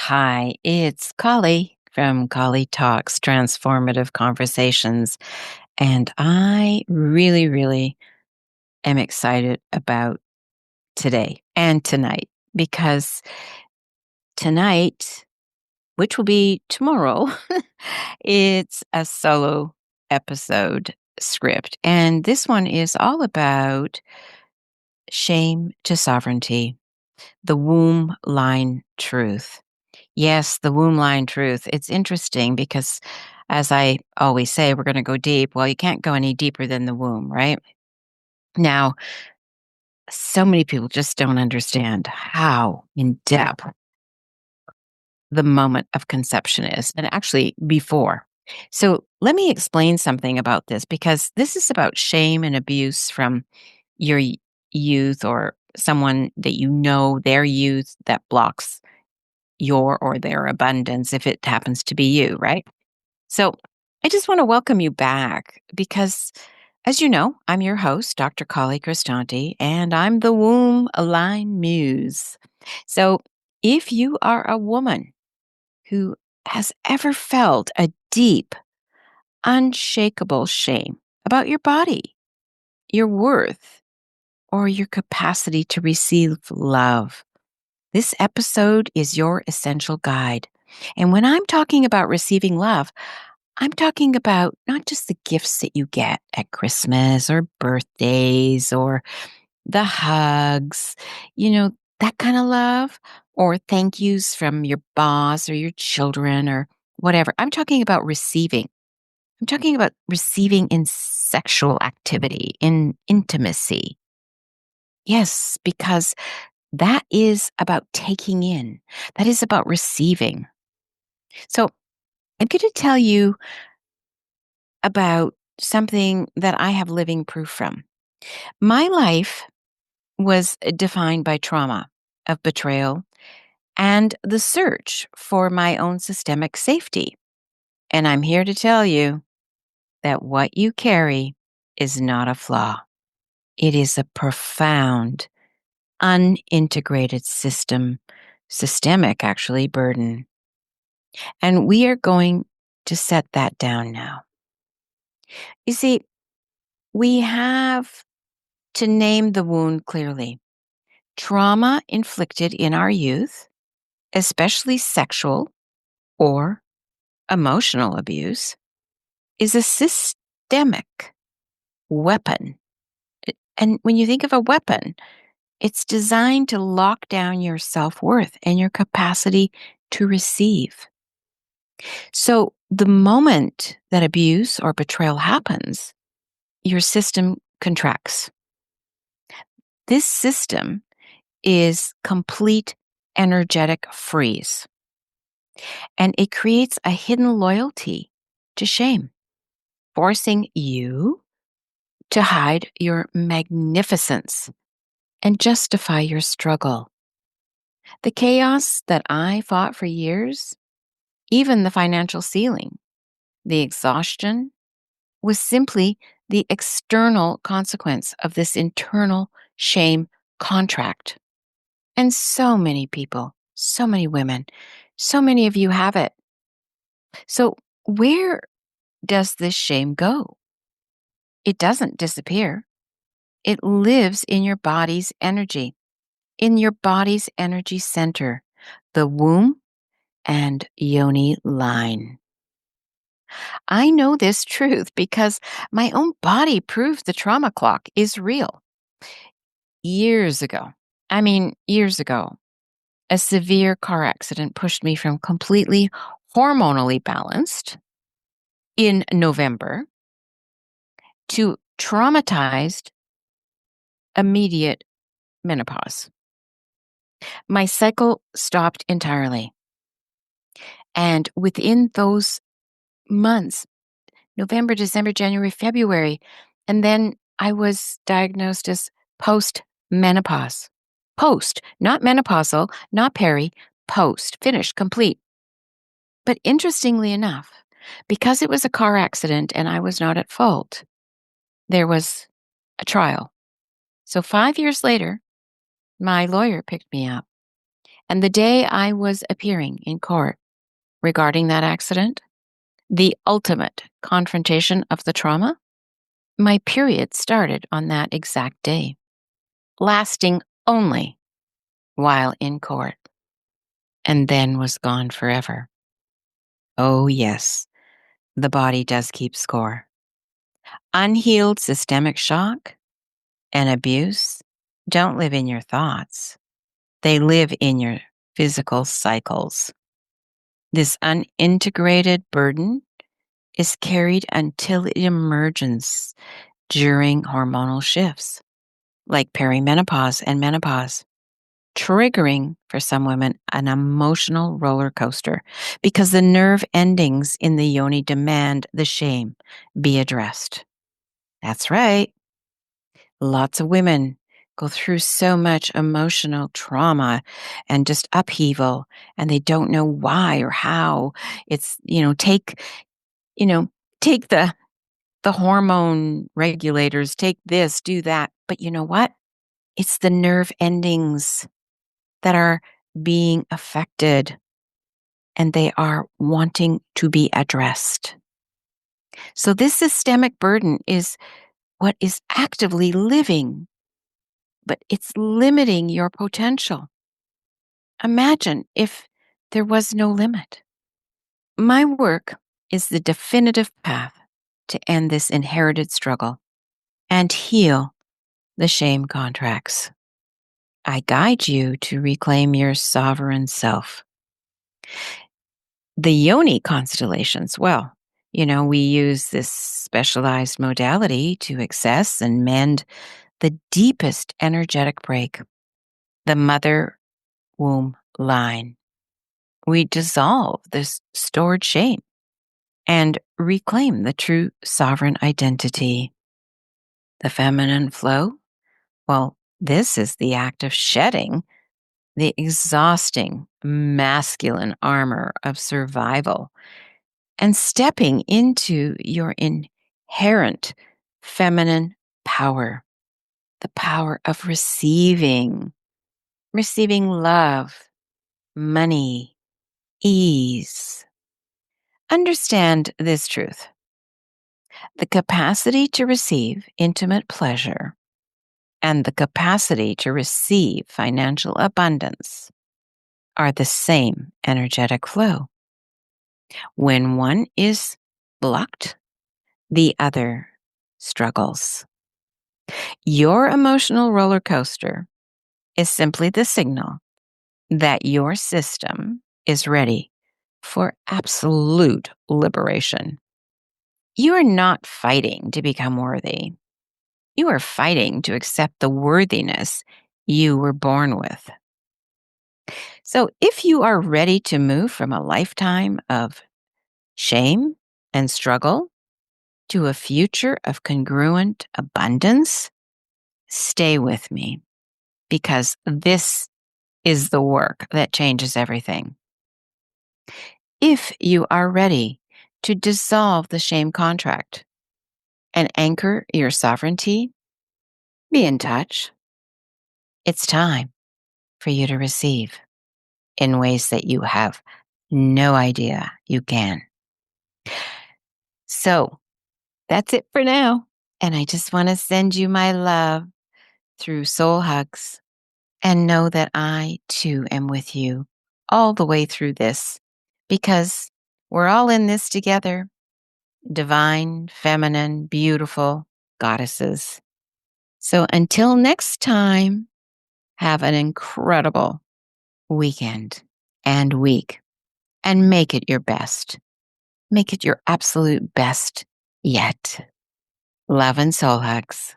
Hi, it's Colli from Collitalks, Transformative Conversations. And I really am excited about today and tonight because tonight, which will be tomorrow, it's a solo episode script. And this one is all about shame to sovereignty, the womb line truth. Yes, the womb line truth. It's interesting because, as I always say, we're going to go deep. Well, you can't go any deeper than the womb, right? Now, so many people just don't understand how in depth the moment of conception is, and actually before. So, let me explain something about this because this is about shame and abuse from your youth or someone that you know their youth that blocks your or their abundance if it happens to be you, right? So I just want to welcome you back because, as you know, I'm your host, Dr. Colli Christante, and I'm the Womb Line Muse. So if you are a woman who has ever felt a deep, unshakable shame about your body, your worth, or your capacity to receive love, this episode is your essential guide. And when I'm talking about receiving love, I'm talking about not just the gifts that you get at Christmas or birthdays or the hugs, that kind of love, or thank yous from your boss or your children or whatever. I'm talking about receiving. I'm talking about receiving in sexual activity, in intimacy. Yes, because that is about taking in, that is about receiving. So I'm going to tell you about something that I have living proof from. My life was defined by trauma of betrayal and the search for my own systemic safety. And I'm here to tell you that what you carry is not a flaw. It is a profound, unintegrated systemic actually, burden. And we are going to set that down now. You see, we have to name the wound clearly. Trauma inflicted in our youth, especially sexual or emotional abuse, is a systemic weapon. And when you think of a weapon, it's designed to lock down your self-worth and your capacity to receive. So the moment that abuse or betrayal happens, your system contracts. This system is complete energetic freeze, and it creates a hidden loyalty to shame, forcing you to hide your magnificence and justify your struggle. The chaos that I fought for years, even the financial ceiling, the exhaustion, was simply the external consequence of this internal shame contract. And so many people, so many women, so many of you have it. So, where does this shame go? It doesn't disappear. It lives in your body's energy, in your body's energy center, the womb and yoni line. I know this truth because my own body proves the trauma clock is real. Years ago, years ago, a severe car accident pushed me from completely hormonally balanced in November to traumatized immediate menopause. My cycle stopped entirely. And within those months, November, December, January, February, and then I was diagnosed as post-menopause. Post, not menopausal, not peri, post, finished, complete. But interestingly enough, because it was a car accident and I was not at fault, there was a trial. So 5 years later, my lawyer picked me up And the day I was appearing in court regarding that accident, the ultimate confrontation of the trauma, my period started on that exact day, lasting only while in court, and then was gone forever. Oh, yes, the body does keep score. Unhealed systemic shock and abuse don't live in your thoughts. They live in your physical cycles. This unintegrated burden is carried until it emerges during hormonal shifts, like perimenopause and menopause, triggering for some women an emotional roller coaster because the nerve endings in the yoni demand the shame be addressed. That's right. Lots of women go through so much emotional trauma and just upheaval, and they don't know why or how. It's, you know, take the hormone regulators, take this, do that. But you know what? It's the nerve endings that are being affected, and they are wanting to be addressed. So this systemic burden is what is actively living, but it's limiting your potential. Imagine if there was no limit. My work is the definitive path to end this inherited struggle and heal the shame contracts. I guide you to reclaim your sovereign self. The Yoni constellations, well, we use this specialized modality to access and mend the deepest energetic break, the mother womb line. We dissolve this stored shame and reclaim the true sovereign identity. The feminine flow, well, this is the act of shedding the exhausting masculine armor of survival and stepping into your inherent feminine power, the power of receiving love, money, ease. Understand this truth. The capacity to receive intimate pleasure and the capacity to receive financial abundance are the same energetic flow. When one is blocked, the other struggles. Your emotional roller coaster is simply the signal that your system is ready for absolute liberation. You are not fighting to become worthy. You are fighting to accept the worthiness you were born with. So if you are ready to move from a lifetime of shame and struggle to a future of congruent abundance, stay with me, because this is the work that changes everything. If you are ready to dissolve the shame contract and anchor your sovereignty, be in touch. It's time for you to receive in ways that you have no idea you can. So that's it for now. And I just want to send you my love through soul hugs and know that I too am with you all the way through this, because we're all in this together. Divine, feminine, beautiful goddesses. So until next time, have an incredible weekend and week, and make it your best. Make it your absolute best yet. Love and soul hugs.